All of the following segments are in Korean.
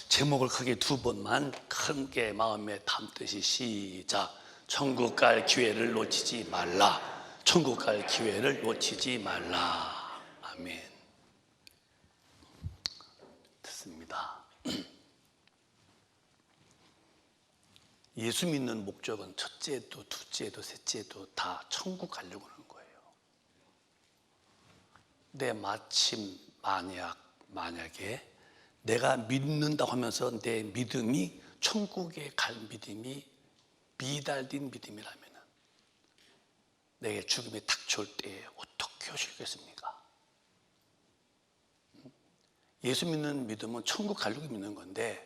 제목을 크게 두 번만 크게 마음에 담듯이 시작. 천국 갈 기회를 놓치지 말라. 천국 갈 기회를 놓치지 말라. 아멘. 됐습니다. 예수 믿는 목적은 첫째도 둘째도 셋째도 다 천국 가려고 하는 거예요. 근데 마침 만약에 내가 믿는다고 하면서 내 믿음이 천국에 갈 믿음이 미달된 믿음이라면 내게 죽음이 닥쳐올 때에 어떻게 하시겠습니까? 예수 믿는 믿음은 천국 가려고 믿는 건데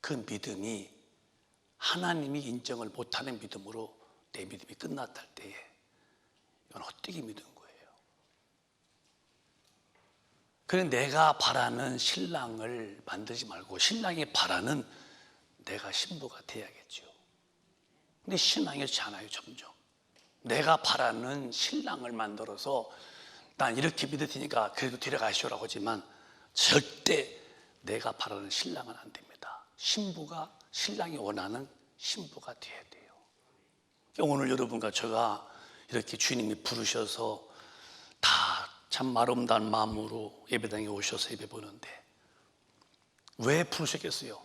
그 믿음이 하나님이 인정을 못하는 믿음으로 내 믿음이 끝났다 할 때에 이건 헛되게 믿은 거예요. 그래 내가 바라는 신랑을 만들지 말고 신랑이 바라는 내가 신부가 돼야겠죠. 근데 신랑이 그렇지 않아요. 점점 내가 바라는 신랑을 만들어서 난 이렇게 믿을 테니까 그래도 데려가시오라고 하지만 절대 내가 바라는 신랑은 안 됩니다. 신부가 신랑이 원하는 신부가 돼야 돼요. 오늘 여러분과 제가 이렇게 주님이 부르셔서 다 참 아름다운 마음으로 예배당에 오셔서 예배 보는데 왜 부르셨겠어요?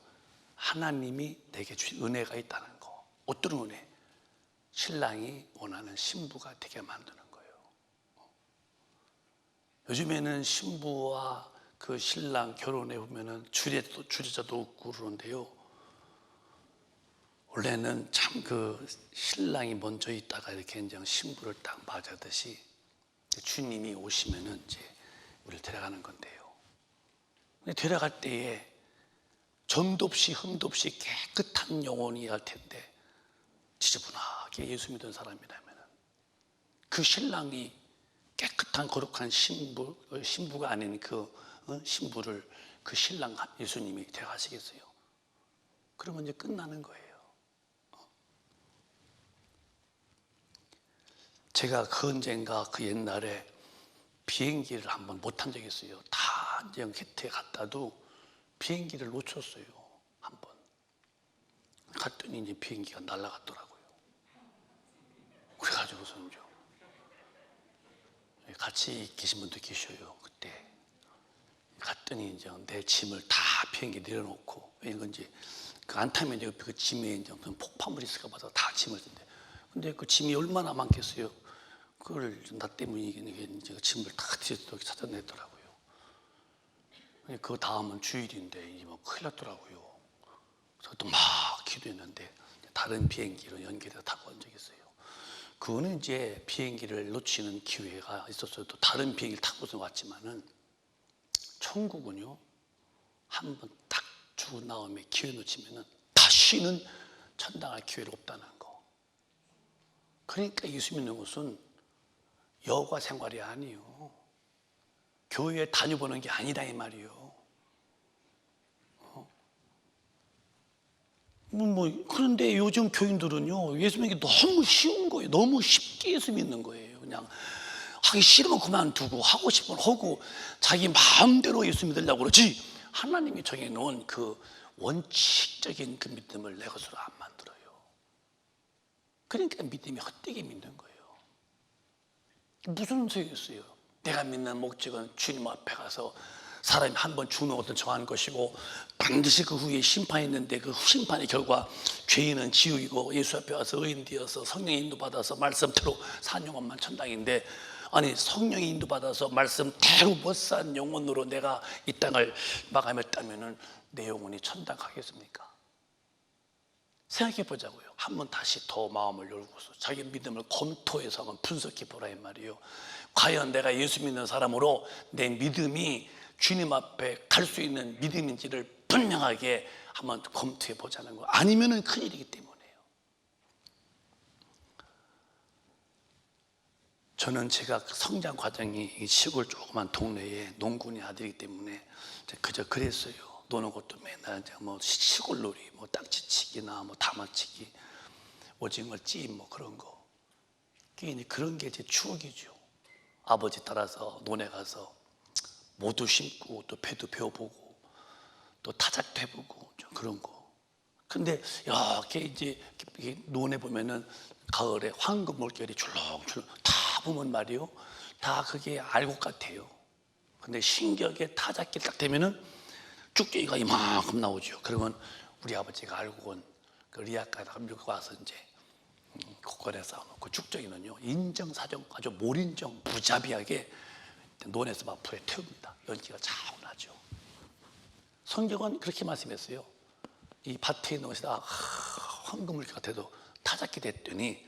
하나님이 내게 주신 은혜가 있다는 거. 어떤 은혜? 신랑이 원하는 신부가 되게 만드는 거예요. 요즘에는 신부와 그 신랑 결혼해 보면은 주례자도 없고 그러는데요. 원래는 참 그 신랑이 먼저 있다가 이렇게 이제 신부를 딱 맞이하듯이 주님이 오시면은 이제 우리를 데려가는 건데요. 근데 데려갈 때에 점도 없이 흠도 없이 깨끗한 영혼이 할 텐데 지저분하게 예수 믿는 사람이라면 그 신랑이 깨끗한 거룩한 신부가 아닌 그 신부를 그 신랑 예수님이 데려가시겠어요? 그러면 이제 끝나는 거예요. 제가 그 언젠가 그 옛날에 비행기를 한번 못 탄 적이 있어요. 다 이제 곁에 갔다도 비행기를 놓쳤어요. 한 번. 갔더니 이제 비행기가 날아갔더라고요. 그래가지고서 이제 같이 계신 분도 계셔요. 그때 갔더니 이제 내 짐을 다 비행기 내려놓고 왜냐면 이제 그 안 타면 이제 그 짐에 이제 폭발물이 있을까 봐서 다 짐을 든대. 근데 그 짐이 얼마나 많겠어요? 그걸 나 때문에 이제 짐을 다 뒤에서 찾아냈더라고요. 그 다음은 주일인데 이제 뭐 큰일 났더라고요. 그래서 또 막 기도했는데 다른 비행기로 연결해서 타고 온 적이 있어요. 그거는 이제 비행기를 놓치는 기회가 있었어요. 또 다른 비행기를 타고서 왔지만은 천국은요, 한 번 딱 죽은 다음에 기회 놓치면은 다시는 천당할 기회가 없다는 거. 그러니까 예수 믿는 것은 여가 생활이 아니에요. 교회에 다녀보는 게 아니다 이 말이에요. 그런데 요즘 교인들은요, 예수 믿는 게 너무 쉬운 거예요. 너무 쉽게 예수 믿는 거예요. 그냥 하기 싫으면 그만두고 하고 싶으면 하고 자기 마음대로 예수 믿으려고 그러지 하나님이 정해놓은 그 원칙적인 그 믿음을 내 것으로 안 만들어요. 그러니까 믿음이 헛되게 믿는 거예요. 무슨 소용이 있어요? 내가 믿는 목적은 주님 앞에 가서 사람이 한 번 죽는 것은 정한 것이고 반드시 그 후에 심판이 있는데 그 심판의 결과 죄인은 지옥이고 예수 앞에 와서 의인 되어서 성령의 인도받아서 말씀대로 산 영혼만 천당인데 아니 성령의 인도받아서 말씀대로 못 산 영혼으로 내가 이 땅을 마감했다면 내 영혼이 천당 가겠습니까? 생각해 보자고요. 한번 다시 더 마음을 열고서 자기 믿음을 검토해서 한번 분석해 보라 이 말이에요. 과연 내가 예수 믿는 사람으로 내 믿음이 주님 앞에 갈 수 있는 믿음인지를 분명하게 한번 검토해 보자는 거. 아니면은 큰일이기 때문에요. 저는 제가 성장 과정이 시골 조그만 동네에 농군의 아들이기 때문에 그저 그랬어요. 노는 것도 맨날 뭐 시골놀이, 뭐 딱지치기나 뭐 다마치기, 오징어 찜 뭐 그런 거. 그런 게 제 추억이죠. 아버지 따라서 논에 가서 모두 심고 또 배도 배워보고 또 타작도 해보고 그런 거. 근데 이렇게 이제 논에 보면은 가을에 황금 물결이 출렁출렁 다 보면 말이요, 다 그게 알곡 같아요. 근데 신기하게 타작길 딱 되면은 쭉쟁이가 이만큼 나오죠. 그러면 우리 아버지가 알곡은 그 리아카에다가 밀고 와서 이제 곳간에 쌓아놓고, 쭉쟁이는요 인정사정 아주 몰인정 무자비하게 논에서 막 불에 태웁니다. 연기가 차오르죠. 성경은 그렇게 말씀했어요. 이 밭에 있는 것이다 황금물 같아도 타작게 됐더니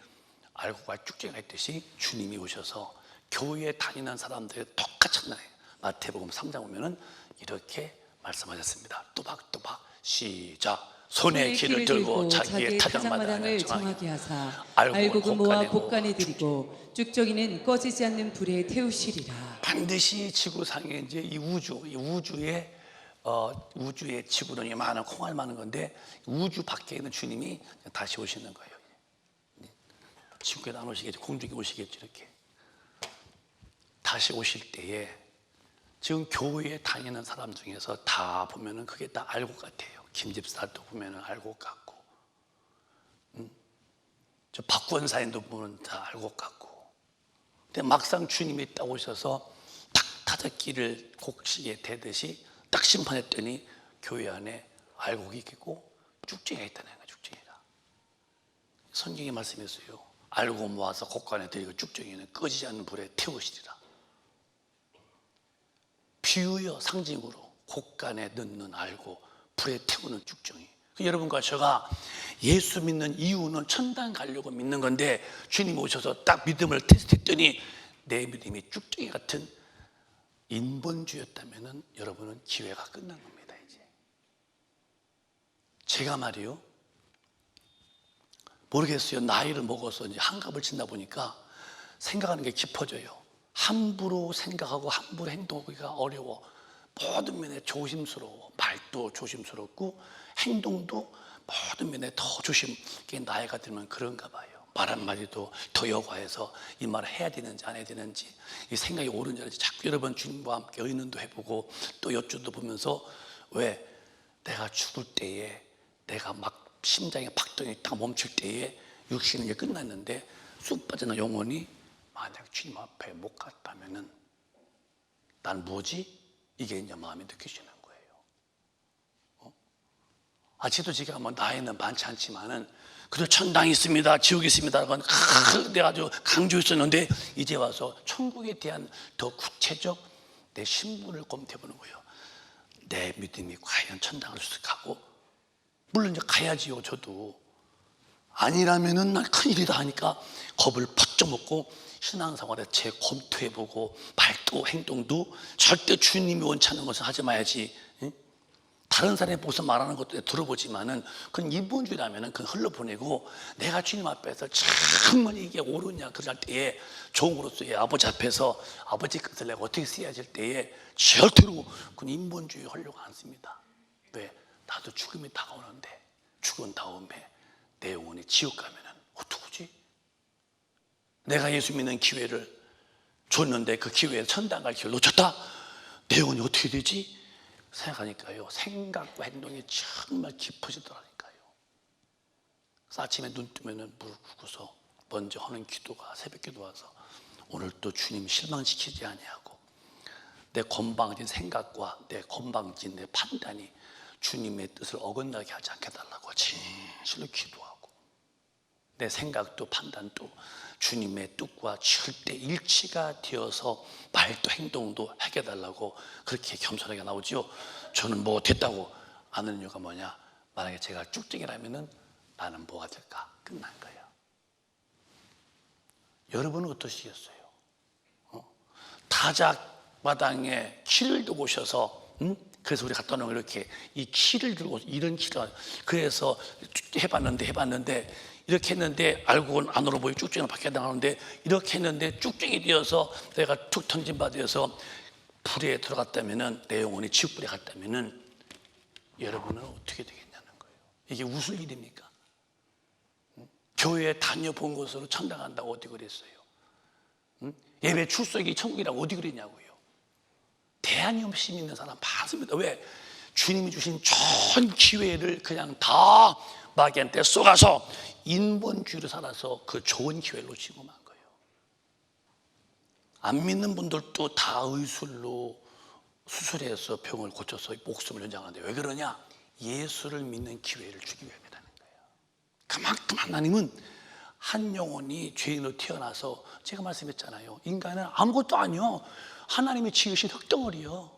알곡과 쭉쟁이가 있듯이 주님이 오셔서 교회에 다니는 사람들이 똑같이 나요. 마태복음 3장 보면은 이렇게 말씀하셨습니다. 또박또박 시작. 손에 길을 들고 자기의 타작마당을 정하게 하사 알곡은 모아 곳간에 들이고 쭉저기는 꺼지지 않는 불에 태우시리라. 반드시 지구상에 이제 이 우주의 지구는 이만한 콩알 많은 건데 우주 밖에 있는 주님이 다시 오시는 거예요. 지구에 안 오시겠죠. 공중에 오시겠죠. 이렇게 다시 오실 때에 지금 교회에 다니는 사람 중에서 다 보면은 그게 다 알곡 같아요. 김 집사도 보면은 알곡 같고, 저 박권사님도 보면 다 알곡 같고. 근데 막상 주님이 딱 오셔서 딱 타작기를 곡식에 대듯이 딱 심판했더니 교회 안에 알곡이 있고 쭉쟁이가 있다는 거예요. 쭉쟁이가. 성경이 말씀했어요. 알곡 모아서 곡간에 들이고 쭉쟁이는 꺼지지 않는 불에 태우시리라. 비유여 상징으로 곡간에 넣는 알곡, 불에 태우는 쭉쟁이. 여러분과 제가 예수 믿는 이유는 천당 가려고 믿는 건데, 주님 오셔서 딱 믿음을 테스트했더니 내 믿음이 쭉쟁이 같은 인본주의였다면 여러분은 기회가 끝난 겁니다. 이제 제가 말이요, 모르겠어요. 나이를 먹어서 이제 한갑을 지나 보니까 생각하는 게 깊어져요. 함부로 생각하고 함부로 행동하기가 어려워. 모든 면에 조심스러워. 말도 조심스럽고 행동도 모든 면에 더 조심하게 나이가 들면 그런가 봐요. 말 한마디도 더 여과해서 이 말을 해야 되는지 안 해야 되는지, 이 생각이 옳은지 아닌지 자꾸 여러 번 주님과 함께 의논도 해보고 또 여쭈도 보면서, 왜 내가 죽을 때에 내가 막 심장에 박동이 딱 멈출 때에 육신은 이제 끝났는데 쑥 빠져나 영혼이 만약 주님 앞에 못 갔다면은 난 뭐지? 이게 이제 마음에 느껴지는 거예요. 아직도 제가 뭐 나이는 많지 않지만은 그래도 천당이 있습니다, 지옥이 있습니다라고 내가 아주 강조했었는데, 이제 와서 천국에 대한 더 구체적 내 신분을 검토해 보는 거예요. 내 믿음이 과연 천당을 수색하고, 물론 이제 가야지요. 저도 아니라면은 난 큰일이다 하니까 겁을 퍼쩍 먹고 신앙생활에 재검토해보고 말도 행동도 절대 주님이 원치 않는 것은 하지 마야지. 다른 사람이 보고서 말하는 것도 들어보지만은 그건 인본주의라면은 그건 흘러보내고, 내가 주님 앞에서 정말 이게 옳으냐 그럴 때에 종으로서의 아버지 앞에서 아버지 것을 내가 어떻게 써야지 할 때에 절대로 그건 인본주의 하려고 안 씁니다. 왜? 나도 죽음이 다가오는데 죽은 다음에 내 영혼이 지옥 가면은 어떡하지? 내가 예수 믿는 기회를 줬는데 그 기회에 천당 갈 기회를 놓쳤다? 내 영혼이 어떻게 되지? 생각하니까요, 생각과 행동이 정말 깊어지더라니까요. 그래서 아침에 눈 뜨면은 무릎 꿇고서 먼저 하는 기도가 새벽 기도 와서, 오늘 또 주님 실망시키지 아니하고 내 건방진 생각과 내 건방진 내 판단이 주님의 뜻을 어긋나게 하지 않게 달라고 진실로 기도하고, 내 생각도 판단도 주님의 뜻과 절대 일치가 되어서 말도 행동도 하게 달라고 그렇게 겸손하게 나오죠. 저는 뭐 됐다고 안 하는 이유가 뭐냐? 만약에 제가 쭉쟁이라면은 나는 뭐가 될까? 끝난 거예요. 여러분은 어떠시겠어요? 타작마당에 키를 두고 오셔서, 그래서 우리 갖다 놓은 이렇게 이 키를 들고, 이런 키를, 그래서 해봤는데 이렇게 했는데 알고는 안으로 보이 쭉쟁이로 밖에 나가는데, 이렇게 했는데 쭉쟁이 되어서 내가 툭 던진 바 되어서 불에 들어갔다면은, 내 영혼이 지옥불에 갔다면은 여러분은 어떻게 되겠냐는 거예요. 이게 웃을 일입니까? 교회에 다녀본 것으로 천당 간다고 어디 그랬어요? 예배 출석이 천국이라고 어디 그랬냐고요? 대안이 없이 믿는 사람 많습니다. 왜? 주님이 주신 좋은 기회를 그냥 다 마귀한테 쏘가서 인본주의로 살아서 그 좋은 기회를 놓치고 만 거예요. 안 믿는 분들도 다 의술로 수술해서 병을 고쳐서 목숨을 연장하는데 왜 그러냐? 예수를 믿는 기회를 주기 위함이라는 거예요. 그만큼 하나님은 한 영혼이 죄인으로 태어나서, 제가 말씀했잖아요, 인간은 아무것도 아니요, 하나님이 지으신 흙덩어리요.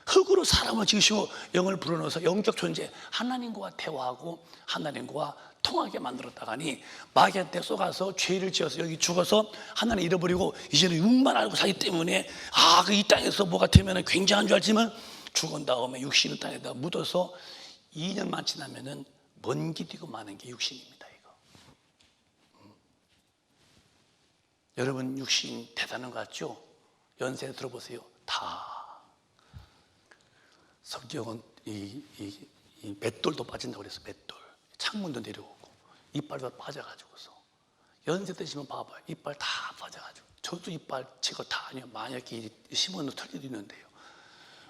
흙으로 사람을 지으시고 영을 불어넣어서 영적 존재, 하나님과 대화하고 하나님과 통하게 만들었다가니 마귀한테 쏘가서 죄를 지어서 여기 죽어서 하나님 잃어버리고 이제는 육만 알고 살기 때문에 그 이 땅에서 뭐가 되면 굉장한 줄 알지만 죽은 다음에 육신은 땅에다 묻어서 2년만 지나면은 먼 길이고 많은 게 육신입니다. 이거. 여러분 육신 대단한 거 같죠? 연세 들어보세요. 다 성경은 이 맷돌도 빠진다고 그랬어. 맷돌. 창문도 내려오고 이빨도 빠져가지고서 연세 드시면 봐봐요. 이빨 다 빠져가지고. 저도 이빨 제거 다 아니요. 만약에 심어놓은 털기도 있는데요.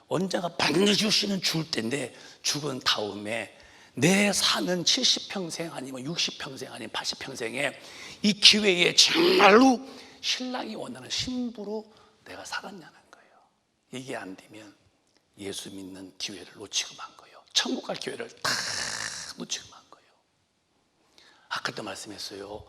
언젠가 반드시 육신은 죽을 텐데 죽은 다음에 내 사는 70평생 아니면 60평생 아니면 80평생에 이 기회에 정말로 신랑이 원하는 신부로 내가 살았냐는 거예요. 이게 안 되면 예수 믿는 기회를 놓치고 만 거예요. 천국 갈 기회를 다 놓치고 만 거예요. 아까도 말씀했어요.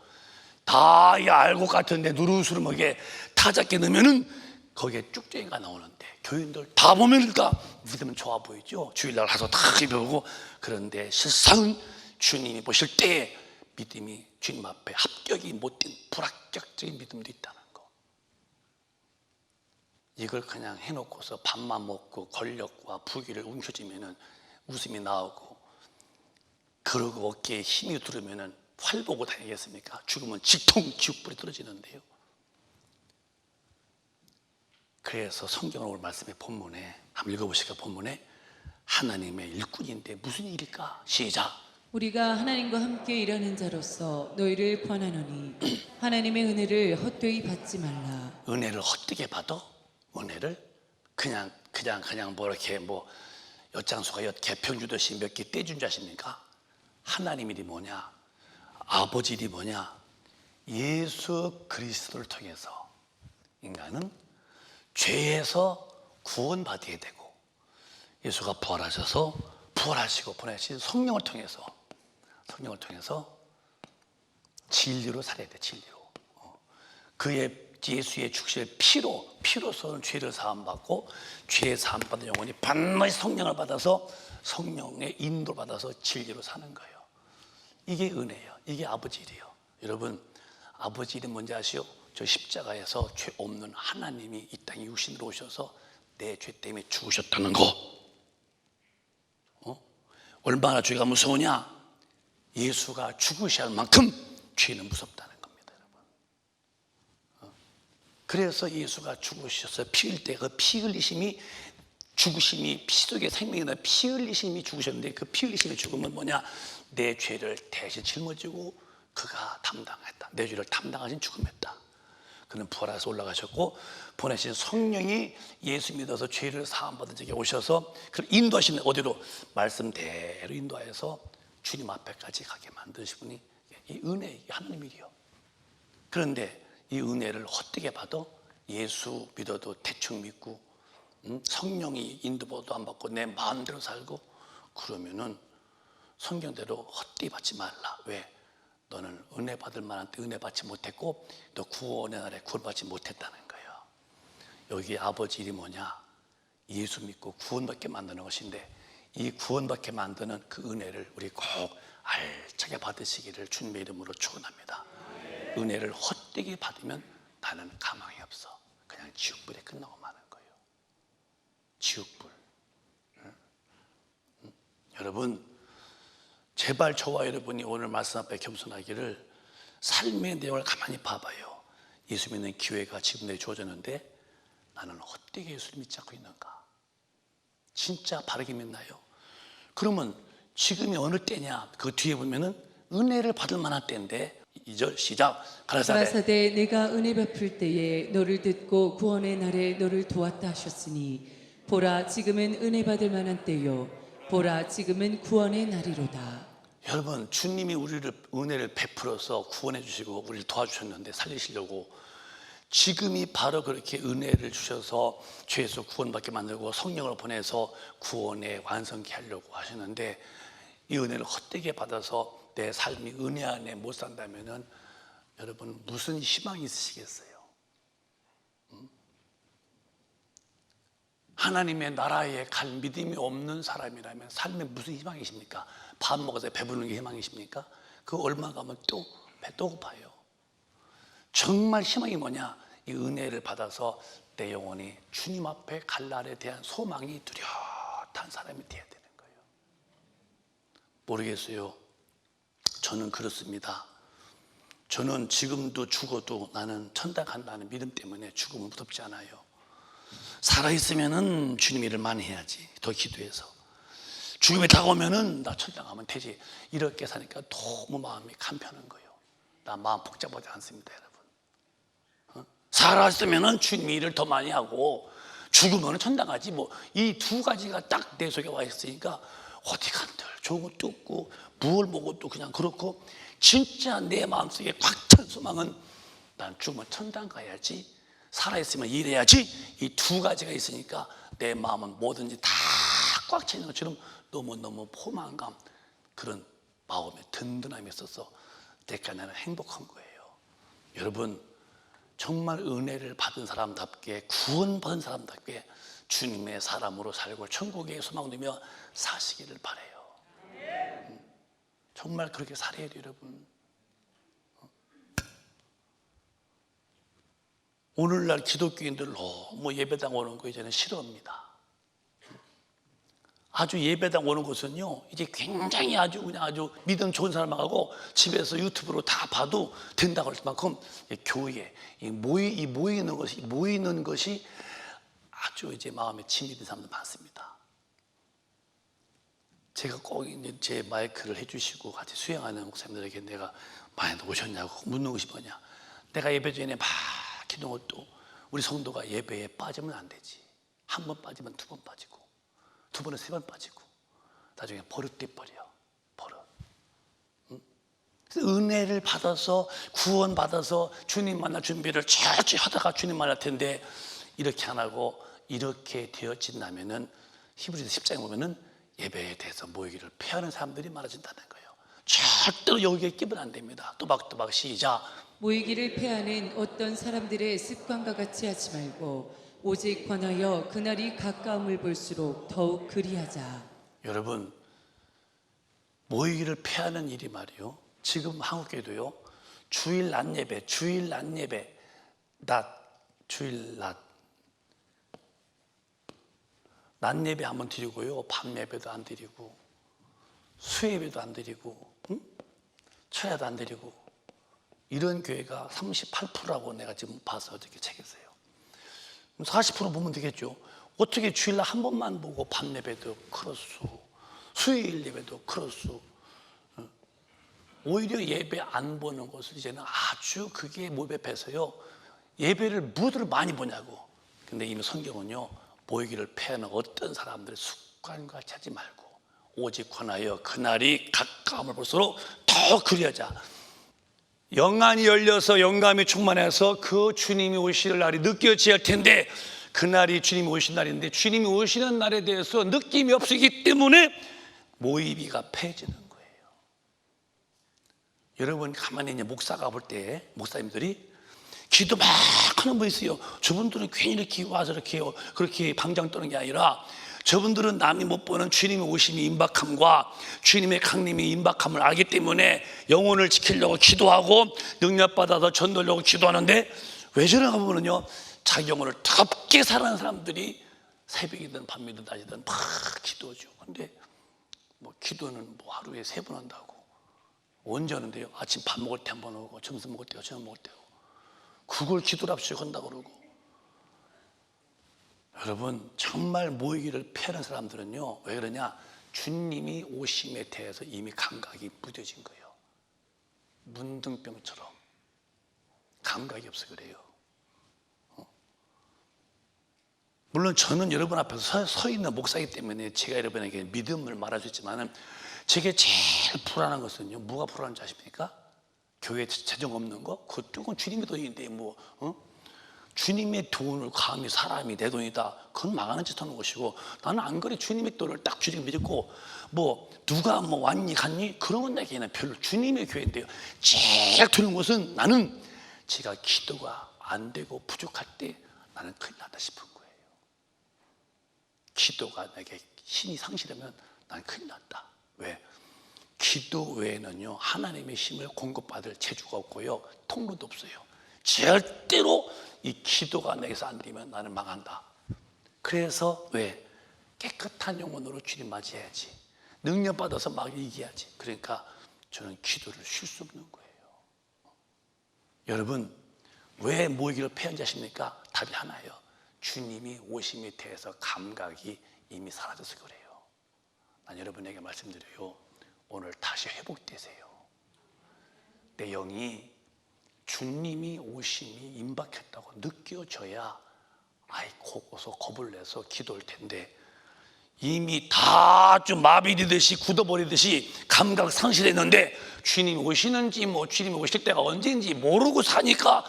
다 알고 같은데 누르스름하게 타작게 넣으면은 거기에 쭉쟁이가 나오는데 교인들 다 보면 다 믿으면 좋아 보이죠. 주일날 가서 다 배우고. 그런데 실상은 주님이 보실 때 믿음이 주님 앞에 합격이 못된 불합격적인 믿음도 있다는 거. 이걸 그냥 해놓고서 밥만 먹고 권력과 부귀를 움켜쥐면은 웃음이 나오고, 그러고 어깨에 힘이 들으면은 활 보고 다니겠습니까? 죽으면 직통 지옥불이 떨어지는데요. 그래서 성경을 오늘 말씀의 본문에 한번 읽어보실까? 본문에 하나님의 일꾼인데 무슨 일일까? 시작. 우리가 하나님과 함께 일하는 자로서 너희를 권하노니 하나님의 은혜를 헛되이 받지 말라. 은혜를 헛되게 받아? 은혜를 그냥 뭐 이렇게 뭐 엿장수가 개평 주듯이 몇 개 떼준 자십니까? 하나님 일이 뭐냐? 아버지 일이 뭐냐? 예수 그리스도를 통해서 인간은 죄에서 구원받아야 되고, 예수가 부활하셔서 부활하시고 보내신 성령을 통해서 진리로 살아야 돼. 진리로. 그의 예수의 죽으실 피로서는 죄를 사함받고, 죄 사함받은 영혼이 반드시 성령을 받아서 성령의 인도를 받아서 진리로 사는 거예요. 이게 은혜예요. 이게 아버지 일이에요. 여러분, 아버지 일이 뭔지 아시오? 저 십자가에서 죄 없는 하나님이 이 땅에 육신으로 오셔서 내 죄 때문에 죽으셨다는 거. 얼마나 죄가 무서우냐? 예수가 죽으셔야 할 만큼 죄는 무섭다는 겁니다, 여러분. 그래서 예수가 죽으셔서 피 흘릴 때 그 피 흘리심이, 죽으심이 피 속에 생명이 나 피 흘리심이 죽으셨는데, 그 피 흘리심의 죽음은 뭐냐? 내 죄를 대신 짊어지고 그가 담당했다. 내 죄를 담당하신 죽음했다. 그는 부활해서 올라가셨고, 보내신 성령이 예수 믿어서 죄를 사함받은 적에 오셔서 그를 인도하시는, 어디로? 말씀대로 인도하여서 주님 앞에까지 가게 만드신 분이 이 은혜, 이게 하나님 일이요. 그런데 이 은혜를 헛되게 받아 예수 믿어도 대충 믿고, 성령이 인도도 안 받고 내 마음대로 살고 그러면은 성경대로 헛되이 받지 말라. 왜? 너는 은혜 받을 만한 때 은혜 받지 못했고, 너 구원의 날에 구원받지 못했다는 거예요. 여기 아버지 일이 뭐냐? 예수 믿고 구원받게 만드는 것인데, 이 구원받게 만드는 그 은혜를 우리 꼭 알차게 받으시기를 주님의 이름으로 축원합니다. 은혜를 헛되게 받으면 나는 가망이 없어. 그냥 지옥불에 끝나고 마는 거예요. 지옥불. 여러분, 제발 저와 여러분이 오늘 말씀 앞에 겸손하기를, 삶의 내용을 가만히 봐봐요. 예수 믿는 기회가 지금 내게 주어졌는데 나는 헛되게 예수를 믿지 않고 있는가? 진짜 바르게 믿나요? 그러면 지금이 어느 때냐? 그 뒤에 보면은 은혜를 받을 만한 때인데, 2절 시작. 가라사대 내가 은혜 베풀 때에 너를 듣고 구원의 날에 너를 도왔다 하셨으니 보라 지금은 은혜 받을 만한 때요 보라 지금은 구원의 날이로다. 여러분, 주님이 우리를 은혜를 베풀어서 구원해 주시고 우리를 도와주셨는데, 살리시려고 지금이 바로 그렇게 은혜를 주셔서 죄에서 구원받게 만들고 성령을 보내서 구원에 완성케 하려고 하시는데, 이 은혜를 헛되게 받아서 내 삶이 은혜 안에 못 산다면은 여러분 무슨 희망이 있으시겠어요? 하나님의 나라에 갈 믿음이 없는 사람이라면 삶에 무슨 희망이십니까? 밥 먹어서 배부르는 게 희망이십니까? 그 얼마 가면 또 배 또 고파요. 정말 희망이 뭐냐? 이 은혜를 받아서 내 영혼이 주님 앞에 갈 날에 대한 소망이 뚜렷한 사람이 되어야 되는 거예요. 모르겠어요. 저는 그렇습니다. 저는 지금도 죽어도 나는 천당 간다는 믿음 때문에 죽으면 무섭지 않아요. 살아있으면은 주님 일을 많이 해야지, 더 기도해서. 죽음이 다가오면은 나 천당 가면 되지, 이렇게 사니까 너무 마음이 간편한 거예요. 나 마음 복잡하지 않습니다, 여러분. 살아있으면은 주님 일을 더 많이 하고, 죽으면은 천당 가지, 뭐 이 두 가지가 딱 내 속에 와 있으니까 어디 간들 좋은 것도 없고 무얼 먹어도 그냥 그렇고, 진짜 내 마음속에 꽉 찬 소망은 난 죽으면 천당 가야지, 살아있으면 일해야지, 이 두 가지가 있으니까 내 마음은 뭐든지 다 꽉 차 있는 것처럼 너무너무 포만감, 그런 마음의 든든함이 있어서 내가 나는 행복한 거예요. 여러분, 정말 은혜를 받은 사람답게, 구원받은 사람답게 주님의 사람으로 살고 천국에 소망 두며 사시기를 바라요. 정말 그렇게 살아야 돼요, 여러분. 오늘날 기독교인들 너무 예배당 오는 거 이제는 싫어합니다. 아주 예배당 오는 것은요, 이제 굉장히 아주 그냥 아주 믿음 좋은 사람하고 집에서 유튜브로 다 봐도 된다고 할 만큼 교회 모이는 것이 아주 이제 마음에 짐이 든 사람들 많습니다. 제가 꼭 이제 제 마이크를 해주시고 같이 수행하는 목사님들에게 내가 많이 오셨냐고 묻는 것이 뭐냐? 내가 예배 전에 막 기도할 때 우리 성도가 예배에 빠지면 안 되지. 한 번 빠지면 두 번 빠지고, 두 번에 세 번 빠지고, 나중에 버릇돼 버려. 버릇. 은혜를 받아서 구원 받아서 주님 만날 준비를 철저히 하다가 주님 만날 텐데 이렇게 안 하고 이렇게 되어진다면은 히브리서 10장에 보면은 예배에 대해서 모이기를 피하는 사람들이 많아진다는 거예요. 절대로 여기에 끼면 안 됩니다. 또박또박 시작. 모이기를 패하는 어떤 사람들의 습관과 같이 하지 말고 오직 권하여 그날이 가까움을 볼수록 더욱 그리하자. 여러분, 모이기를 피하는 일이 말이요, 지금 한국교회도요, 주일 낮 예배, 낮 예배 한번 드리고요, 밤 예배도 안 드리고, 수예배도 안 드리고, 철야도 안 드리고, 이런 교회가 38%라고 내가 지금 봐서 어떻게 책했어요. 40% 보면 되겠죠. 어떻게 주일날 한 번만 보고 밤 예배도 크로스, 수요일 예배도 크로스, 오히려 예배 안 보는 것을 이제는 아주 그게 모백해서요, 예배를 무엇으로 많이 보냐고. 근데 이미 성경은요, 모이기를 패하는 어떤 사람들의 습관과 하지 말고 오직 권하여 그날이 가까움을 볼수록 더 그리하자. 영안이 열려서 영감이 충만해서 그 주님이 오실 날이 느껴져야 할 텐데, 그날이 주님이 오신 날인데 주님이 오시는 날에 대해서 느낌이 없기 때문에 모이기가 패해지는 거예요. 여러분, 가만히 이제 목사가 볼 때 목사님들이 기도 막 하는 분 있어요. 저분들은 괜히 이렇게 와서 이렇게 그렇게 방장 떠는 게 아니라, 저분들은 남이 못 보는 주님의 오심이 임박함과 주님의 강림이 임박함을 알기 때문에 영혼을 지키려고 기도하고 능력받아서 전도하려고 기도하는데, 왜 저런가 보면요, 자기 영혼을 덥게 사랑하는 사람들이 새벽이든 밤이든 낮이든 막 기도하죠. 근데 뭐 기도는 뭐 하루에 3번 한다고. 언제 하는데요? 아침 밥 먹을 때 한 번 오고, 점심 먹을 때, 저녁 먹을 때 오고, 그걸 기도랍시고 한다고 그러고. 여러분, 정말 모이기를 피하는 사람들은요, 왜 그러냐? 주님이 오심에 대해서 이미 감각이 무뎌진 거예요. 문둥병처럼 감각이 없어 그래요. 물론 저는 여러분 앞에서 서 있는 목사이기 때문에 제가 여러분에게 믿음을 말할 수 있지만, 제게 제일 불안한 것은요, 뭐가 불안한지 아십니까? 교회에 재정 없는 거? 그건 주님의 돈인데 주님의 돈을 감히 사람이 내 돈이다, 그건 망하는 짓 하는 것이고, 나는 안 그래. 주님의 돈을 딱 주님 믿고, 누가 왔니 갔니 그런 건 내게는 별로. 주님의 교회인데요, 제일 두는 것은, 나는 제가 기도가 안 되고 부족할 때 나는 큰일 났다 싶은 거예요. 기도가 내게 힘이 상실하면 난 큰일 났다. 왜? 기도 외에는요, 하나님의 힘을 공급받을 재주가 없고요, 통로도 없어요. 절대로 이 기도가 내게서 안 되면 나는 망한다. 그래서 왜? 깨끗한 영혼으로 주님 맞이해야지, 능력받아서 막 이겨야지. 그러니까 저는 기도를 쉴 수 없는 거예요. 여러분, 왜 모이기를 패한지 아십니까? 답이 하나예요. 주님이 오심에 대해서 감각이 이미 사라져서 그래요. 난 여러분에게 말씀드려요, 오늘 다시 회복되세요. 내 영이 주님이 오심이 임박했다고 느껴져야 고고서 겁을 내서 기도할 텐데, 이미 다 좀 마비되듯이 굳어버리듯이 감각 상실했는데, 주님이 오시는지 주님이 오실 때가 언제인지 모르고 사니까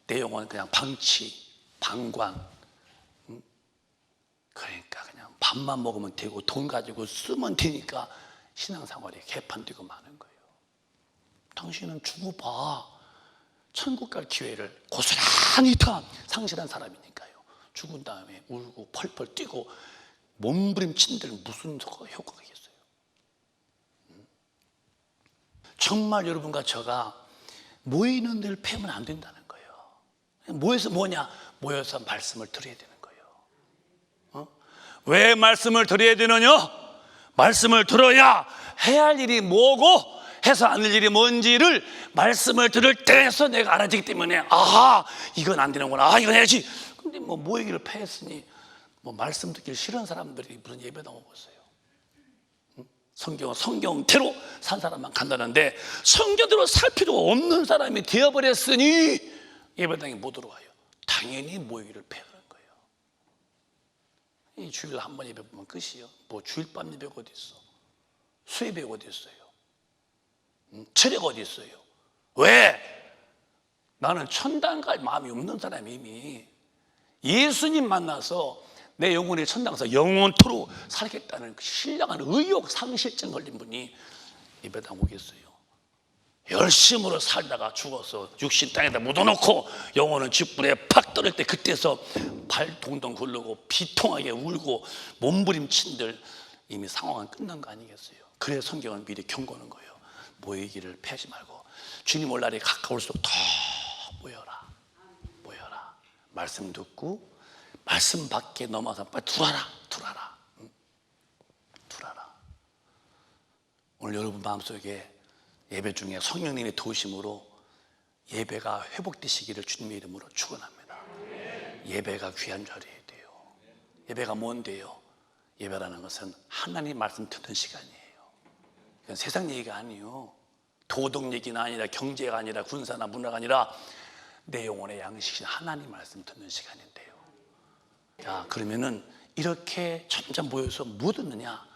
내 영혼은 그냥 방치, 방관. 그러니까 그냥 밥만 먹으면 되고 돈 가지고 쓰면 되니까 신앙생활이 개판되고 마는 거예요. 당신은 주고 봐. 천국 갈 기회를 고스란히 다 상실한 사람이니까요. 죽은 다음에 울고 펄펄 뛰고 몸부림친들 무슨 효과가 있겠어요? 정말 여러분과 저가 모이는 데를 패면 안 된다는 거예요. 모여서 뭐냐? 모여서 말씀을 들어야 되는 거예요. 왜 말씀을 들어야 되느냐? 말씀을 들어야 해야 할 일이 뭐고 해서 안 될 일이 뭔지를 말씀을 들을 때에서 내가 알아지기 때문에, 아하, 이건 안 되는구나, 이건 해야지. 근데 모이기를 패했으니 말씀 듣기 싫은 사람들이 무슨 예배당 오고 있어요. 성경은 성경대로 산 사람만 간다는데, 성경대로 살 필요가 없는 사람이 되어버렸으니 예배당에 못 들어와요. 당연히 모이기를 패하는 거예요. 이 주일에 한 번 예배 보면 끝이에요. 주일밤 예배가 어디 있어? 수예배가 어디 있어요? 철회가 어디 있어요? 왜? 나는 천당 갈 마음이 없는 사람이 이미 예수님 만나서 내 영혼의 천당 가서 영원토록 살겠다는 신령한 의욕 상실증 걸린 분이 예배당 오겠어요? 열심으로 살다가 죽어서 육신 땅에다 묻어놓고 영혼은 쥐뿔에 팍 떨어질 때, 그때서 발 동동 굴르고 비통하게 울고 몸부림친들 이미 상황은 끝난 거 아니겠어요? 그래서 성경은 미리 경고하는 거예요. 모이기를 패하지 말고 주님 올 날이 가까울수록 더 모여라. 말씀 듣고 말씀 밖에 넘어서 빨리 들어라. 오늘 여러분 마음속에 예배 중에 성령님의 도우심으로 예배가 회복되시기를 주님의 이름으로 축원합니다. 예배가 귀한 자리에 돼요. 예배가 뭔데요? 예배라는 것은 하나님 말씀 듣는 시간이에요. 이건 세상 얘기가 아니에요. 도덕 얘기는 아니라, 경제가 아니라, 군사나 문화가 아니라 내 영혼의 양식인 하나님 말씀 듣는 시간인데요. 자, 그러면은 이렇게 점점 모여서 뭐 듣느냐?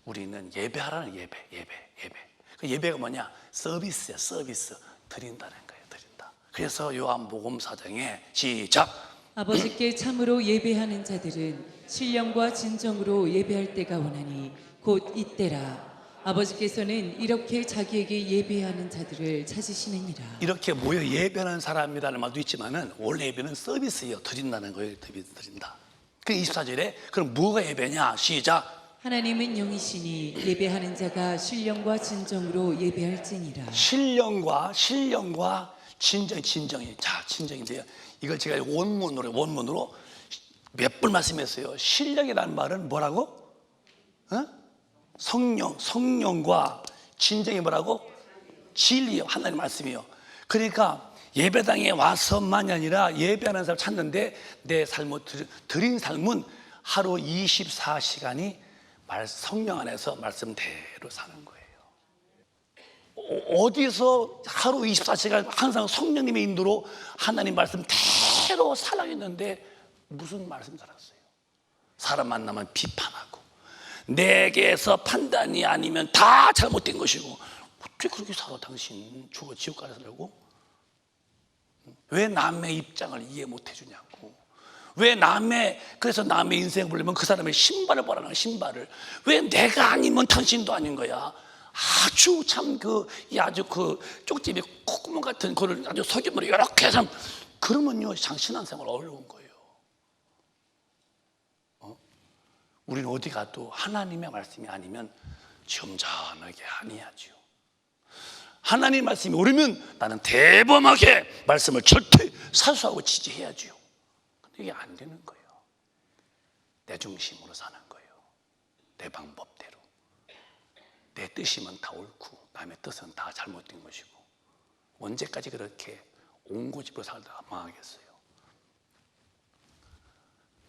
우리는 예배하라는 예배. 그 예배가 뭐냐? 서비스야, 서비스. 드린다는 거예요, 드린다. 그래서 요한복음 4장에 시작. 아버지께 참으로 예배하는 자들은 신령과 진정으로 예배할 때가 오나니 곧 이때라. 아버지께서는 이렇게 자기에게 예배하는 자들을 찾으시느니라. 이렇게 모여 예배하는 사람이라는 말도 있지만은 원래 예배는 서비스예요. 드린다는 거예요. 드린다. 그 24절에 그럼 뭐가 예배냐? 시작. 하나님은 영이시니 예배하는 자가 신령과 진정으로 예배할지니라. 신령과 진정이. 자, 진정인데요. 이걸 제가 원문으로 몇 번 말씀했어요. 신령이라는 말은 뭐라고? 성령과 진정이 뭐라고? 진리요. 하나님 말씀이요. 그러니까 예배당에 와서만이 아니라 예배하는 사람 찾는데, 내 삶을 드린 삶은 하루 24시간이 성령 안에서 말씀대로 사는 거예요. 어디서 하루 24시간 항상 성령님의 인도로 하나님 말씀대로 살아있는데 무슨 말씀 살았어요? 사람 만나면 비판하고, 내게서 판단이 아니면 다 잘못된 것이고, 어떻게 그렇게 살아? 당신 죽어 지옥 가서 살려고? 왜 남의 입장을 이해 못 해주냐고. 왜 그래서 남의 인생을 보려면 그 사람의 신발을 보라는, 신발을. 왜 내가 아니면 당신도 아닌 거야? 아주 참 아주 쪽집에 콧구멍 같은 거를 아주 석유물을 이렇게 해서, 그러면요 신앙생활 어려운 거예요. 우리는 어디 가도 하나님의 말씀이 아니면 점잖하게 아니하지요. 하나님 말씀이 옳으면 나는 대범하게 말씀을 절대 사수하고 지지해야지요. 근데 이게 안 되는 거예요. 내 중심으로 사는 거예요. 내 방법대로. 내 뜻이면 다 옳고 남의 뜻은 다 잘못된 것이고, 언제까지 그렇게 옹고집으로 살다가 망하겠어요?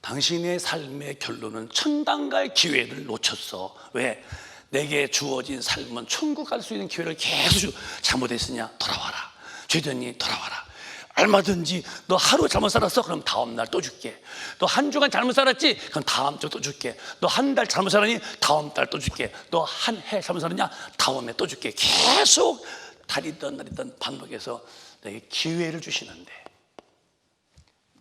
당신의 삶의 결론은 천당 갈 기회를 놓쳤어. 왜? 내게 주어진 삶은 천국 갈 수 있는 기회를 계속 잘못했으냐? 돌아와라. 죄졌니? 돌아와라. 얼마든지 너 하루 잘못 살았어? 그럼 다음 날 또 줄게. 너 한 주간 잘못 살았지? 그럼 다음 주 또 줄게. 너 한 달 잘못 살았니? 다음 달 또 줄게. 너 한 해 잘못 살았냐? 다음에 또 줄게. 계속 달이든 날이든 반복해서 내게 기회를 주시는데,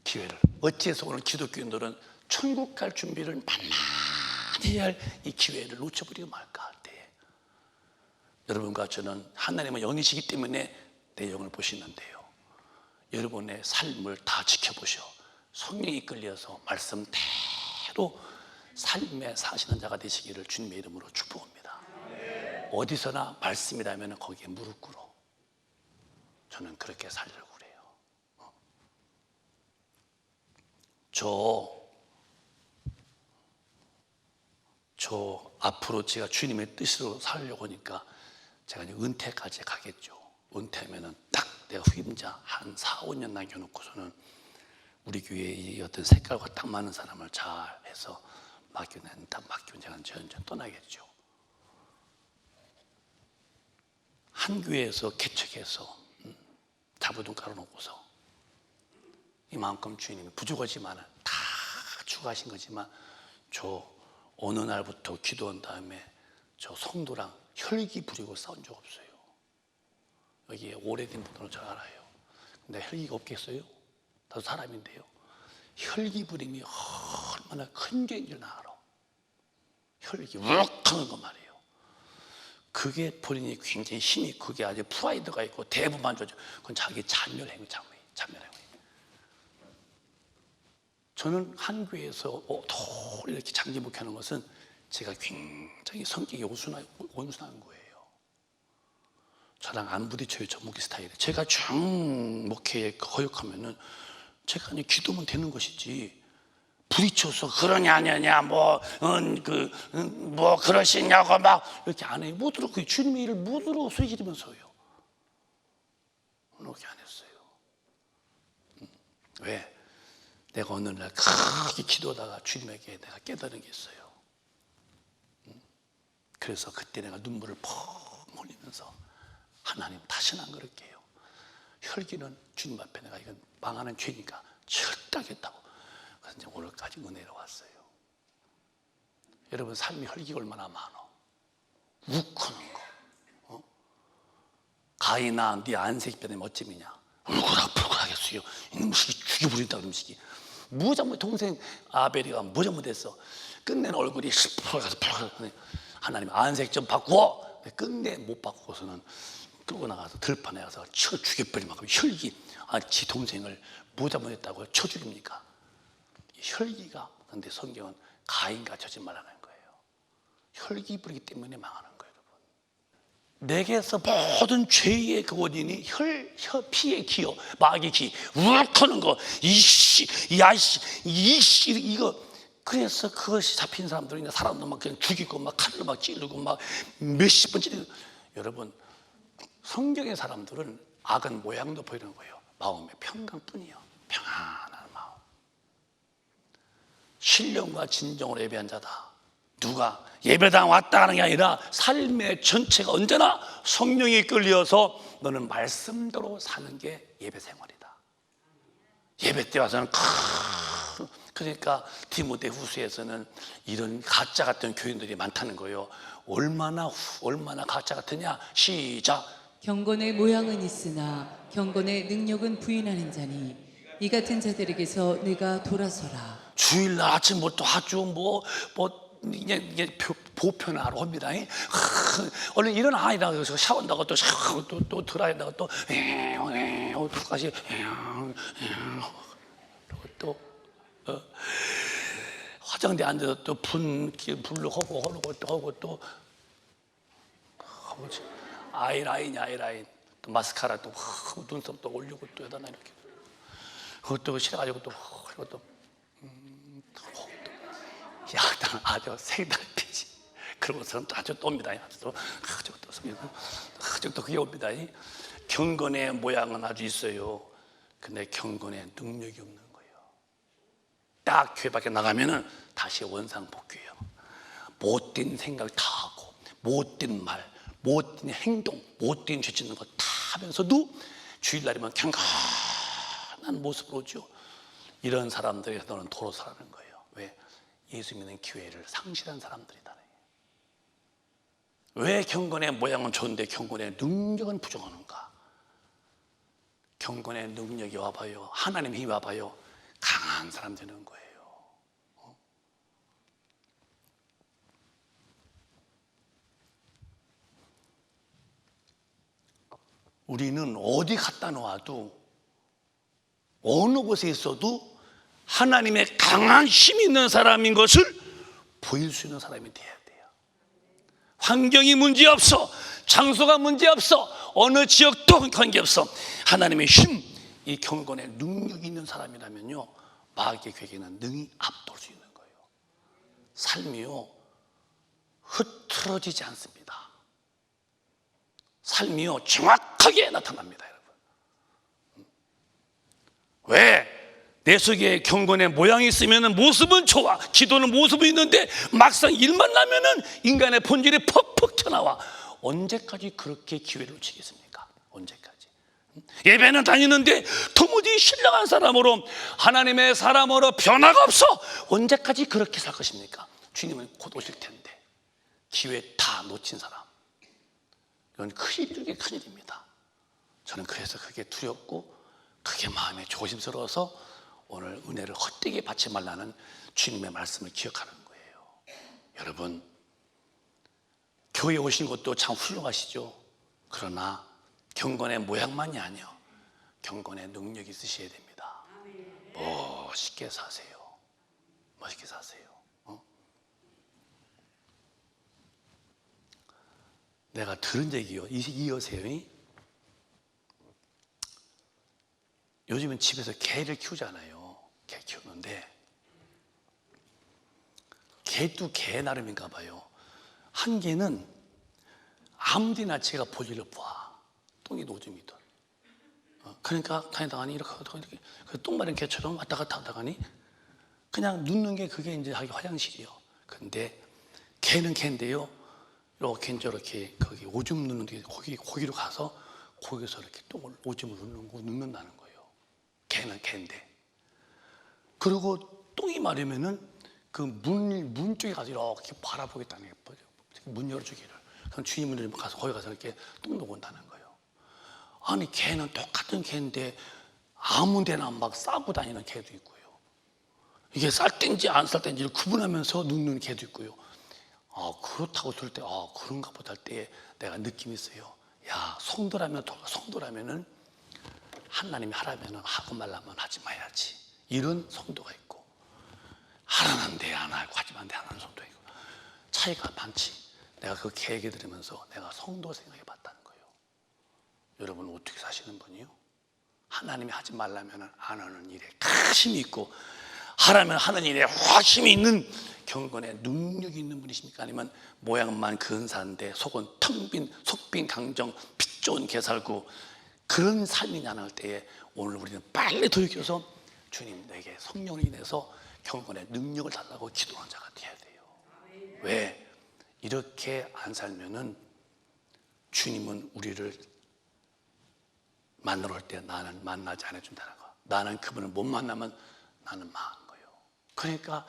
기회를 어찌해서 오늘 기독교인들은 천국 갈 준비를 만만히 할 이 기회를 놓쳐버리고 말까 할 때, 여러분과 저는 하나님은 영이시기 때문에 내 영을 보시는데요, 여러분의 삶을 다 지켜보셔 성령이 이끌려서 말씀대로 삶에 사시는 자가 되시기를 주님의 이름으로 축복합니다. 어디서나 말씀이라면 거기에 무릎 꿇어. 저는 그렇게 살려고 그래요. 저 앞으로 제가 주님의 뜻으로 살려고 하니까 제가 이제 은퇴까지 가겠죠. 은퇴하면은 딱 내가 후임자 한 4, 5년 남겨놓고서는 우리 교회의 어떤 색깔과 딱 맞는 사람을 잘 해서 맡기면 제가 전전 떠나겠죠. 한 교회에서 개척해서 자부돈 깔아놓고서 이만큼 주님이 부족하지만 다 추가하신 거지만, 저 어느 날부터 기도한 다음에 저 성도랑 혈기 부리고 싸운 적 없어요. 여기에 오래된 분들은 잘 알아요. 근데 혈기가 없겠어요? 나도 사람인데요. 혈기 부림이 얼마나 큰 죄인 줄 알아. 혈기 욱 하는 거 말이에요. 그게 본인이 굉장히 힘이, 그게 아주 프라이드가 있고 대부만족이죠. 그건 자기 자멸행위. 저는 한 교회에서 이렇게 장기 목회하는 것은 제가 굉장히 성격이 온순한 거예요. 저랑 안 부딪혀요. 저 목회 스타일이. 제가 쭉 목회에 거역하면은 제가 그냥 기도면 되는 것이지, 부딪혀서 그러냐 아니냐 뭐 그러시냐고 막 이렇게 안 해요. 못 들어. 그 주님의 일을 못 들어 소리 지르면서요. 그렇게 안 했어요. 왜? 내가 어느 날 크게 기도하다가 주님에게 내가 깨달은 게 있어요. 그래서 그때 내가 눈물을 펑 흘리면서, 하나님 다시는 안 그럴게요. 혈기는 주님 앞에 내가 이건 망하는 죄니까 절대 하겠다고. 그래서 이제 오늘까지 은혜로 왔어요. 여러분 삶이 혈기가 얼마나 많아. 욱하는 거. 가인아 네 안색변에 어찌미냐. 울그락불그락했어요. 이놈 새끼 죽여버린다 그런 새끼. 뭐 잘못, 동생 아벨이가 뭐 잘못했어. 끝내는 얼굴이 펄가서 하나님 안색 좀 바꾸어. 끝내 못 바꾸고서는 끌고 나가서 들판에 가서 쳐 죽여버릴 만큼 혈기. 지 동생을 뭐 잘못했다고 쳐 죽입니까? 혈기가. 근데 성경은 가인과 저지 말라는 거예요. 혈기 부리기 때문에 망하는 거예요, 여러분. 내게서 모든 죄의 그 원인이 피의 기요, 마귀의 기, 우악하는 거, 이거. 그래서 그것이 잡힌 사람들은 사람도 막 그냥 죽이고 막 칼로 막 찌르고 막 몇십 번 찌르고. 여러분, 성경의 사람들은 악은 모양도 보이는 거예요. 마음의 평강뿐이요. 평안한 마음. 신령과 진정으로 예배한 자다. 누가 예배당 왔다 하는 게 아니라 삶의 전체가 언제나 성령이 끌려서 너는 말씀대로 사는 게 예배 생활이다. 예배 때 와서는 그러니까 디모데 후서에서는 이런 가짜 같은 교인들이 많다는 거예요. 얼마나 가짜 같으냐? 시작. 경건의 모양은 있으나 경건의 능력은 부인하는 자니 이 같은 자들에게서 내가 돌아서라. 주일날 아침부터 아주 이게 보편화로 합니다. 얼른 일어나 이러면서 샤워한다고 또 드라이한다고 또까지 또 화장대 앉아서 또 불로 하고 또 아이라인 또 마스카라 또 눈썹 또 올리고 또 여기다 이렇게 그것도 싫어가지고 또 그리고 또 약간 아주 색달피지. 그러고서는 또 아주 똠니다. 또 그게 옵니다. 경건의 모양은 아주 있어요. 근데 경건의 능력이 없는 거예요. 딱 교회 밖에 나가면은 다시 원상복귀예요. 못된 생각 다 하고, 못된 말, 못된 행동, 못된 죄 짓는 거 다 하면서도 주일날이면 경건한 모습으로 오죠. 이런 사람들에게 너는 도로 서라는 거예요. 왜? 예수 믿는 기회를 상실한 사람들이다. 왜 경건의 모양은 좋은데 경건의 능력은 부족하는가? 경건의 능력이 와봐요. 하나님의 힘이 와봐요. 강한 사람 되는 거예요. 우리는 어디 갔다 놓아도 어느 곳에 있어도 하나님의 강한 힘이 있는 사람인 것을 보일 수 있는 사람이 돼야 돼요. 환경이 문제없어, 장소가 문제없어, 어느 지역도 관계없어. 하나님의 힘, 이 경건의 능력이 있는 사람이라면요, 마귀의 괴계는 능히 압도할 수 있는 거예요. 삶이요, 흐트러지지 않습니다. 삶이요, 정확하게 나타납니다, 여러분. 왜? 내 속에 경건의 모양이 있으면 모습은 좋아, 기도는 모습은 있는데 막상 일만 나면은 인간의 본질이 퍽퍽 튀어나와. 언제까지 그렇게 기회를 놓치겠습니까? 언제까지? 예배는 다니는데 도무지 신령한 사람으로, 하나님의 사람으로 변화가 없어. 언제까지 그렇게 살 것입니까? 주님은 곧 오실 텐데 기회 다 놓친 사람, 이건 큰일 중에 큰일입니다. 저는 그래서 그게 두렵고 그게 마음에 조심스러워서 오늘 은혜를 헛되게 받지 말라는 주님의 말씀을 기억하는 거예요. 여러분, 교회에 오신 것도 참 훌륭하시죠. 그러나 경건의 모양만이 아니요, 경건의 능력이 있으셔야 됩니다. 멋있게 사세요. 멋있게 사세요. 내가 들은 얘기요, 이어세요. 요즘은 집에서 개를 키우잖아요. 개 키우는데 개도 개 나름인가 봐요. 한 개는 아무데나 제가 볼일을 봐. 똥이든 오줌이든. 그러니까 다니다가니 이렇게 똥 마른 개처럼 왔다 갔다 하다가니 그냥 눕는 게 그게 이제 자기 화장실이요. 근데 개는 개인데요, 이렇게 저렇게 거기 오줌 누는 데 거기로 가서 거기서 이렇게 똥을 오줌을 눕는다는 거예요. 개는 개인데. 그리고 똥이 마르면은 그 문 쪽에 가서 이렇게 바라보겠다는 거예요. 문 열어주기를. 그럼 주인분들이 가서 거기 가서 이렇게 똥 놓고 온다는 거예요. 아니, 개는 똑같은 개인데 아무 데나 막 싸고 다니는 개도 있고요. 이게 쌀 땐지 안 쌀 땐지를 구분하면서 눕는 개도 있고요. 그렇다고 들 때, 그런가 보다 할 때 내가 느낌이 있어요. 야, 성도라면은 하나님이 하라면은 하고 말라면 하지 마야지. 이런 성도가 있고, 하라는데 안 하고 하지만 안 하는 성도가 있고, 차이가 많지. 내가 그 계획을 들으면서 내가 성도 생각해 봤다는 거예요. 여러분, 어떻게 사시는 분이요? 하나님이 하지 말라면 안 하는 일에 힘이 있고, 하라면 하는 일에 힘이 있는 경건의 능력이 있는 분이십니까? 아니면 모양만 근사한데 속은 텅 빈 속빈 강정 핏 좋은 개살구, 그런 삶이냐 할 때에 오늘 우리는 빨리 돌이켜서 주님, 내게 성령을 인해서 경건의 능력을 달라고 기도하는 자가 되어야 돼요. 왜? 이렇게 안 살면은 주님은 우리를 만나러 올 때 나는 만나지 않아준다는 거. 나는 그분을 못 만나면 나는 망한 거예요. 그러니까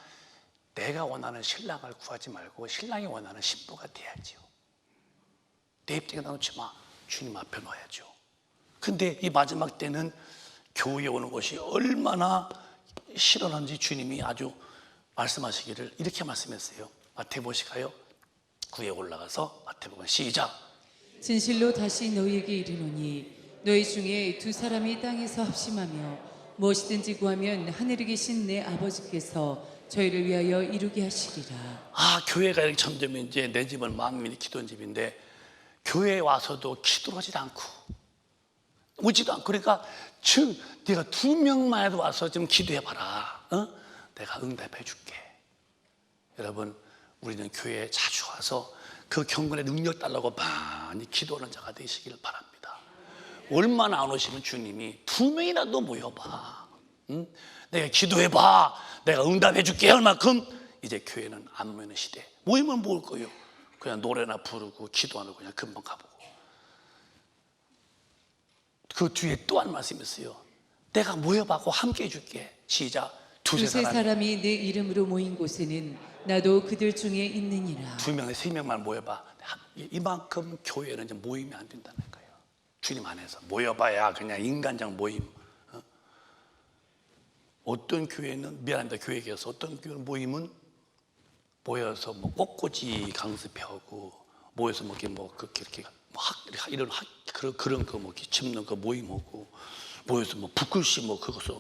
내가 원하는 신랑을 구하지 말고 신랑이 원하는 신부가 돼야지요. 내 입장에 놔놓지 마. 주님 앞에 놔야죠. 근데 이 마지막 때는 교회에 오는 것이 얼마나 싫어하는지 주님이 아주 말씀하시기를 이렇게 말씀했어요. 마태복음 가요. 9에 올라가서 마태복음 시작. 진실로 다시 너희에게 이르노니 너희 중에 두 사람이 땅에서 합심하며 무엇이든지 구하면 하늘에 계신 내 아버지께서 저희를 위하여 이루게 하시리라. 아, 교회가 이렇게 점점 이제 내 집은 만민이 기도하는 집인데 교회에 와서도 기도를 하지 않고 오지도 않고, 그러니까 즉 네가 2명만 해도 와서 좀 기도해봐라. 내가 응답해 줄게. 여러분, 우리는 교회에 자주 와서 그 경건의 능력 달라고 많이 기도하는 자가 되시길 바랍니다. 얼마나 안 오시면 주님이 2명이라도 모여봐. 내가 기도해봐. 내가 응답해 줄게 할 만큼 이제 교회는 안 모이는 시대. 모이면 모을 거예요. 그냥 노래나 부르고 기도하고 그냥 금방 가보고. 그 뒤에 또 한 말씀이 있어요. 내가 모여봐고 함께 해줄게. 시작. 두세 사람이 내 이름으로 모인 곳에는 나도 그들 중에 있느니라. 2명, 3명만 모여봐. 이만큼 교회는 이제 모이면 안 된다는 거예요. 주님 안에서 모여봐야 그냥 인간적 모임. 어떤 교회는, 미안합니다, 교회 얘기해서, 어떤 교회는 모임은 모여서 뭐 꽃꽂이 강습하고 모여서 뭐 이렇게 이런 그런 거 뭐 짚는 거 모임하고 모여서 뭐 붓글씨 뭐 그것을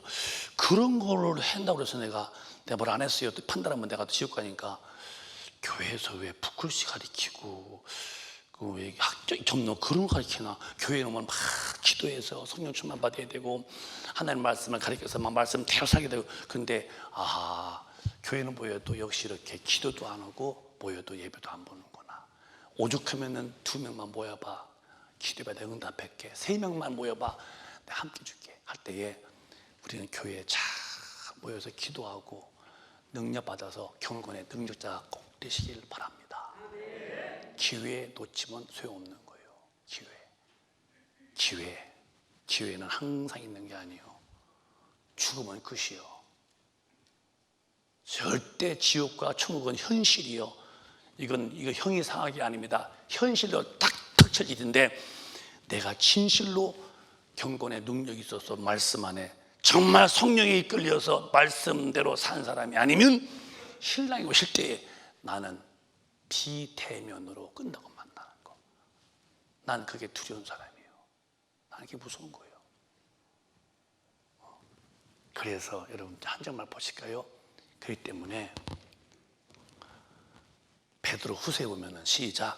그런 거를 한다고 해서 내가 뭘 안 했어요. 또 판단하면 내가 또 지옥 가니까 교회에서 왜 붓글씨 가르치고 왜 학적 접는 그런 거 가르치나. 교회에 오면 막 기도해서 성령 충만 받아야 되고 하나님 말씀을 가르쳐서 막 말씀 대로 살게 되고. 근데 교회는 모여도 역시 이렇게 기도도 안 하고 모여도 예배도 안 보는구나. 오죽하면은 2명만 모여봐. 기도해봐. 내가 응답할게. 3명만 모여봐. 내가 함께 줄게. 할 때에 우리는 교회에 잘 모여서 기도하고 능력 받아서 경건의 능력자가 꼭 되시길 바랍니다. 기회 놓치면 소용없는 거예요. 기회는 항상 있는 게 아니에요. 죽으면 끝이요. 절대 지옥과 천국은 현실이요. 이거 형이 상하게 아닙니다. 현실로 딱 닥쳐지는데 내가 진실로 경건의 능력이 있어서 말씀 안에 정말 성령에 이끌려서 말씀대로 산 사람이 아니면 신랑이 오실 때에 나는 비대면으로 끝나고 만나는 거. 난 그게 두려운 사람이에요. 나는 그게 무서운 거예요. 그래서 여러분 한 장만 보실까요? 그렇기 때문에 베드로 후서에 보면은 시작.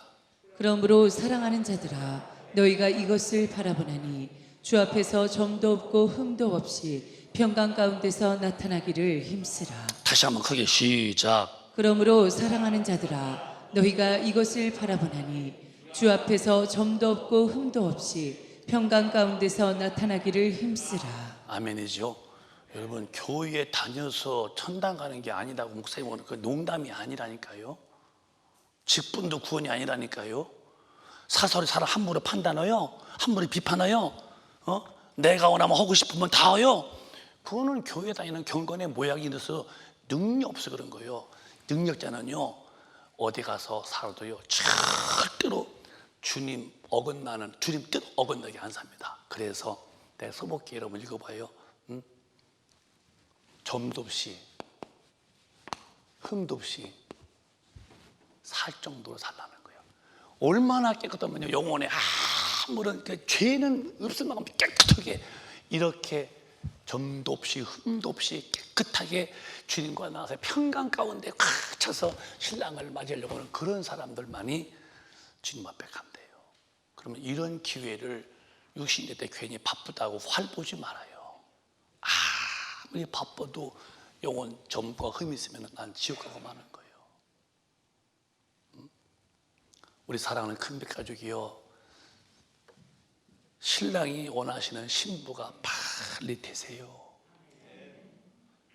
그러므로 사랑하는 자들아 너희가 이것을 바라보나니 주 앞에서 점도 없고 흠도 없이 평강 가운데서 나타나기를 힘쓰라. 다시 한번 크게 시작. 그러므로 사랑하는 자들아 너희가 이것을 바라보나니 주 앞에서 점도 없고 흠도 없이 평강 가운데서 나타나기를 힘쓰라. 아멘이죠. 여러분 교회에 다녀서 천당 가는 게 아니라고 목사님 오늘 그 농담이 아니라니까요. 직분도 구원이 아니라니까요. 사설이 사람 함부로 판단해요. 함부로 비판해요. 내가 원하면 하고 싶으면 다 해요. 그거는 교회 다니는 경건의 모양이 있어서 능력 없어 그런 거예요. 능력자는요 어디 가서 살아도요 절대로 주님 뜻 어긋나게 안 삽니다. 그래서 내가 써볼게요. 여러분 읽어봐요. 점도 없이 흠도 없이 살 정도로 살라는 거예요. 얼마나 깨끗하면요 영혼에 아무런 죄는 없을 만큼 깨끗하게 이렇게 점도 없이 흠도 없이 깨끗하게 주님과 나와서 평강 가운데 꽉 차서 신랑을 맞이하려고 하는 그런 사람들만이 주님 앞에 간대요. 그러면 이런 기회를 60대 때 괜히 바쁘다고 활 보지 말아요. 아무리 바빠도 영혼 점과 흠이 있으면 난 지옥 가고 마는 거예요. 우리 사랑하는 큰빛 가족이요, 신랑이 원하시는 신부가 빨리 되세요.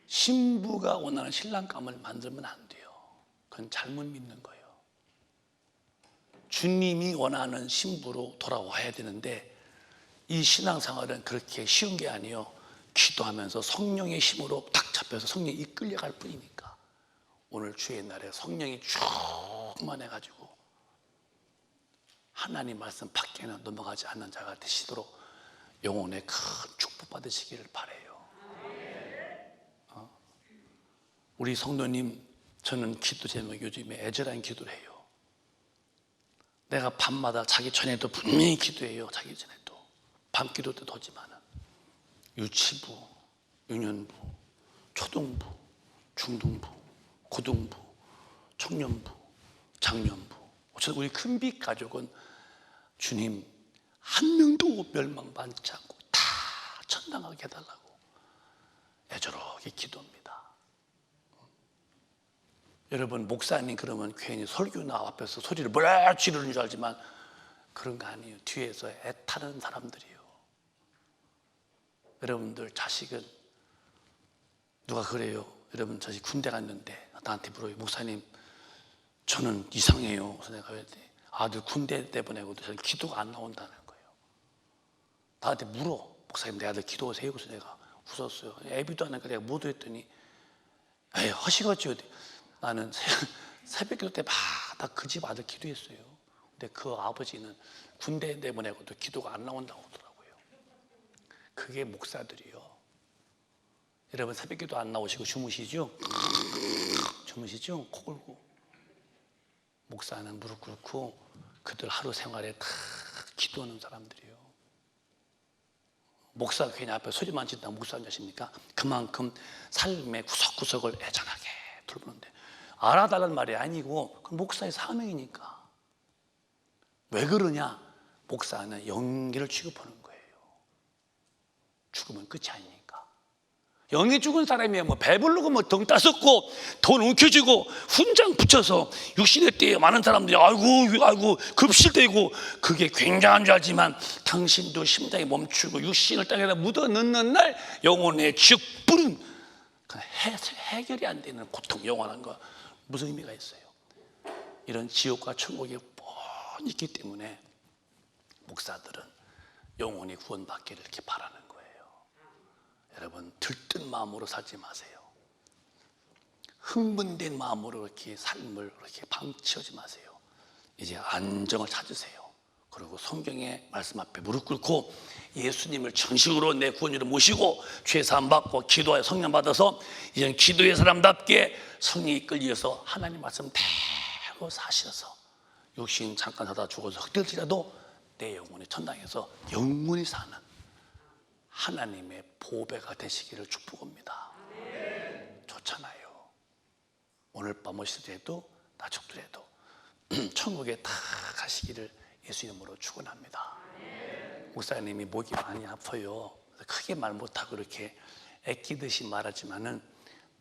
신부가 원하는 신랑감을 만들면 안 돼요. 그건 잘못 믿는 거예요. 주님이 원하는 신부로 돌아와야 되는데 이 신앙생활은 그렇게 쉬운 게 아니에요. 기도하면서 성령의 힘으로 딱 잡혀 앞에서 성령이 이끌려갈 뿐이니까 오늘 주의 날에 성령이 충만해가지고 하나님 말씀 밖에는 넘어가지 않는 자가 되시도록 영혼의 큰 축복 받으시기를 바라요. 우리 성도님, 저는 기도 제목 요즘에 애절한 기도를 해요. 내가 밤마다 자기 전에도 분명히 기도해요. 자기 전에도 밤 기도 때도 하지만은 유치부, 유년부, 초등부, 중등부, 고등부, 청년부, 장년부, 어쨌든 우리 큰빛 가족은 주님 한 명도 멸망받지 않고 다 천당하게 해달라고 애절하게 기도합니다. 여러분, 목사님 그러면 괜히 설교나 앞에서 소리를 뭐라 지르는 줄 알지만 그런 거 아니에요. 뒤에서 애타는 사람들이에요. 여러분들 자식은 누가 그래요? 여러분 자식 군대 갔는데 나한테 물어요. 목사님 저는 이상해요. 그래서 내가 왜 아들 군대 내보내고도 저는 기도가 안 나온다는 거예요. 나한테 물어. 목사님 내 아들 기도하세요. 그래서 내가 웃었어요. 애비도 안 하니까 내가 못 했더니 에이 허시겠지. 나는 새벽 기도 때마다 그 집 아들 기도했어요. 근데 그 아버지는 군대 내보내고도 기도가 안 나온다고 하더라고요. 그게 목사들이요. 여러분 새벽 기도 안 나오시고 주무시죠? 주무시죠? 코 골고. 목사는 무릎 꿇고 그들 하루 생활에 다 기도하는 사람들이에요. 목사가 괜히 앞에 소리만 짓다 목사인 줄 아십니까? 그만큼 삶의 구석구석을 애잔하게 돌보는데 알아달라는 말이 아니고 그 목사의 사명이니까. 왜 그러냐? 목사는 영계를 취급하는 거예요. 죽으면 끝이 아니니까. 영이 죽은 사람이 뭐 배부르고 뭐 등 따숩고 돈 움켜쥐고 훈장 붙여서 육신의 때에 많은 사람들이 아이고 급실대고 그게 굉장한 줄 알지만 당신도 심장이 멈추고 육신을 땅에다 묻어 넣는 날 영혼의 지옥불은 해결이 안 되는 고통, 영원한 거 무슨 의미가 있어요? 이런 지옥과 천국이 뻔히 있기 때문에 목사들은 영혼이 구원받기를 이렇게 바라는 거예요. 여러분 들뜬 마음으로 살지 마세요. 흥분된 마음으로 이렇게 삶을 이렇게 방치하지 마세요. 이제 안정을 찾으세요. 그리고 성경의 말씀 앞에 무릎 꿇고 예수님을 정식으로 내 구원으로 모시고 죄사함 받고 기도하여 성령 받아서 이제는 기도의 사람답게 성령이 이끌려서 하나님 말씀 대로 사셔서 육신 잠깐 사다 죽어서 흑들지라도 내 영혼이 천당에서 영원히 사는 하나님의 보배가 되시기를 축복합니다. 좋잖아요. 오늘 밤 오시더라도 나죽더라도 천국에 다 가시기를 예수 이름으로 축원합니다. 목사님이 목이 많이 아파요. 크게 말 못하고 이렇게 애끼듯이 말하지만은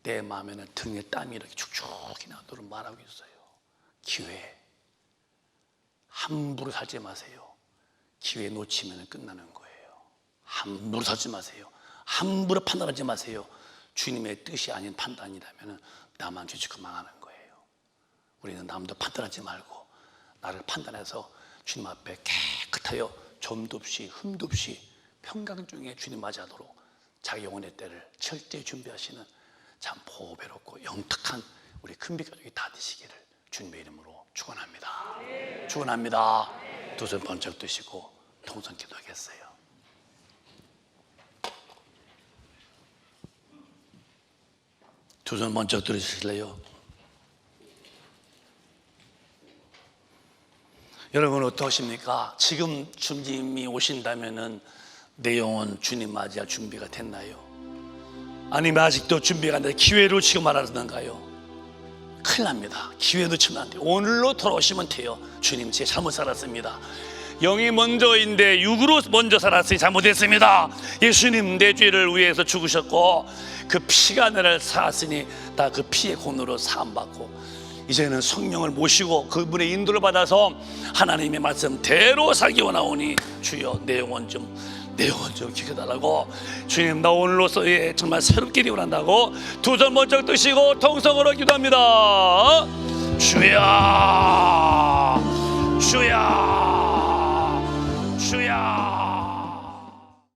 내 마음에는 등에 땀이 이렇게 축축히 나도록 말하고 있어요. 기회 함부로 살지 마세요. 기회 놓치면 끝나는 거예요. 함부로 살지 마세요. 함부로 판단하지 마세요. 주님의 뜻이 아닌 판단이라면 나만 뒤집고 망하는 거예요. 우리는 남도 판단하지 말고 나를 판단해서 주님 앞에 깨끗하여 점도 없이 흠도 없이 평강 중에 주님 맞이하도록 자기 영혼의 때를 철저히 준비하시는 참 보배롭고 영특한 우리 큰빛 가족이 다 되시기를 주님의 이름으로 축원합니다. 축원합니다. 두 손 번쩍 드시고 통성 기도하겠어요. 두 손 번쩍 들으실래요? 여러분 어떠십니까? 지금 주님이 오신다면은 내 영혼 주님 맞이할 준비가 됐나요? 아니면 아직도 준비가 안 돼 기회로 지금 말하는가요? 큰일 납니다. 기회 놓치면 안 돼요. 오늘로 돌아오시면 돼요. 주님 제 잘못 살았습니다. 영이 먼저인데 육으로 먼저 살았으니 잘못했습니다. 예수님 내 죄를 위해서 죽으셨고 그 피가 나를 살았으니 나 그 피의 공로로 사함받고 이제는 성령을 모시고 그분의 인도를 받아서 하나님의 말씀대로 살기 원하오니 주여 내 영혼 좀 지켜달라고. 주님 나 오늘로서 정말 새롭게 되기 원한다고 두 손 번쩍 뜨시고 통성으로 기도합니다. 주야 주야 주야